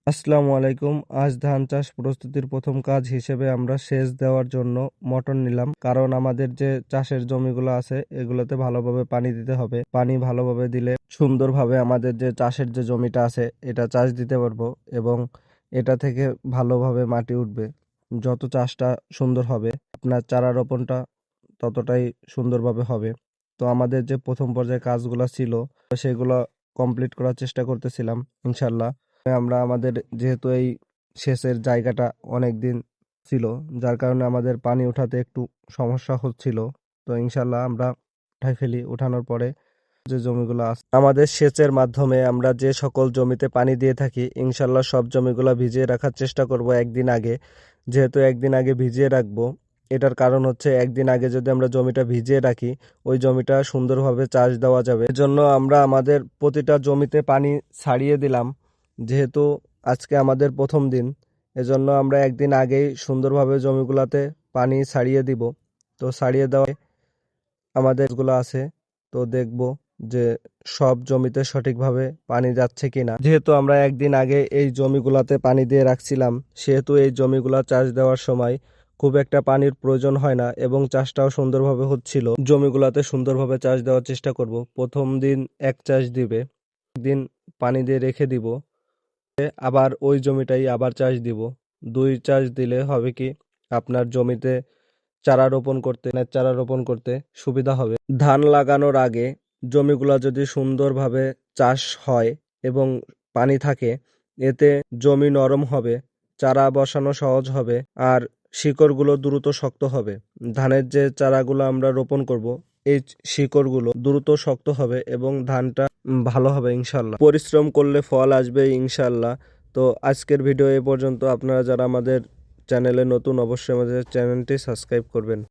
আসসালামু আলাইকুম। আজ ধান চাষ প্রস্তুতির প্রথম কাজ হিসেবে আমরা সেচ দেওয়ার জন্য মোটর নিলাম, কারণ আমাদের যে চাষের জমিগুলো আছে এগুলোতে ভালোভাবে পানি দিতে হবে। পানি ভালোভাবে দিলে সুন্দরভাবে আমাদের যে চাষের যে জমিটা আছে এটা চাষ দিতে পারবো এবং এটা থেকে ভালোভাবে মাটি উঠবে। যত চাষটা সুন্দর হবে আপনার চারা রোপণটা ততটাই সুন্দরভাবে হবে। তো আমাদের যে প্রথম পর্যায়ে কাজগুলো ছিল সেগুলো কমপ্লিট করার চেষ্টা করতেছিলাম ইনশাল্লাহ। আমরা আমাদের যেহেতু এই সেচের জায়গাটা অনেক দিন ছিল, যার কারণে আমাদের পানি উঠাতে একটু সমস্যা হচ্ছিল। তো ইনশাল্লাহ আমরা উঠাই ফেলি। উঠানোর পরে যে জমিগুলো আছে আমাদের সেচের মাধ্যমে আমরা যে সকল জমিতে পানি দিয়ে থাকি ইনশাল্লাহ সব জমিগুলো ভিজিয়ে রাখার চেষ্টা করব একদিন আগে। যেহেতু একদিন আগে ভিজিয়ে রাখবো, এটার কারণ হচ্ছে একদিন আগে যদি আমরা জমিটা ভিজিয়ে রাখি ওই জমিটা সুন্দরভাবে চাষ দেওয়া যাবে। এজন্য আমরা আমাদের প্রতিটা জমিতে পানি ছাড়িয়ে দিলাম। যেহেতু আজকে আমাদের প্রথম দিন, এজন্য আমরা একদিন আগেই সুন্দরভাবে জমিগুলাতে পানি ছাড়িয়ে দিব। তো ছাড়িয়ে দেওয়া আমাদের গুলো আছে, তো দেখব যে সব জমিতে সঠিকভাবে পানি যাচ্ছে কিনা। যেহেতু আমরা একদিন আগে এই জমিগুলাতে পানি দিয়ে রাখছিলাম, সেহেতু এই জমিগুলা চাষ দেওয়ার সময় খুব একটা পানির প্রয়োজন হয় না এবং চাষটাও সুন্দরভাবে হচ্ছিল। জমিগুলাতে সুন্দরভাবে চাষ দেওয়ার চেষ্টা করব। প্রথম দিন এক চাষ দিবে, একদিন পানি দিয়ে রেখে দিব, আবার ওই জমিটাই আবার চাষ দিব। দুই চাষ দিলে হবে কি আপনার জমিতে চারা রোপণ করতে সুবিধা হবে। ধান লাগানোর আগে জমিগুলা যদি সুন্দরভাবে চাষ হয় এবং পানি থাকে, এতে জমি নরম হবে, চারা বসানো সহজ হবে আর শিকড়গুলো দ্রুত শক্ত হবে। ধানের যে চারাগুলো আমরা রোপণ করব এই শিকড়গুলো দ্রুত শক্ত হবে এবং ধানটা ভালো হবে ইনশাল্লাহ। পরিশ্রম করলে ফল আসবে ইনশাল্লাহ। তো আজকের ভিডিও এ পর্যন্ত। আপনারা যারা আমাদের চ্যানেলে নতুন অবশ্যই আমাদের চ্যানেলটি সাবস্ক্রাইব করবেন।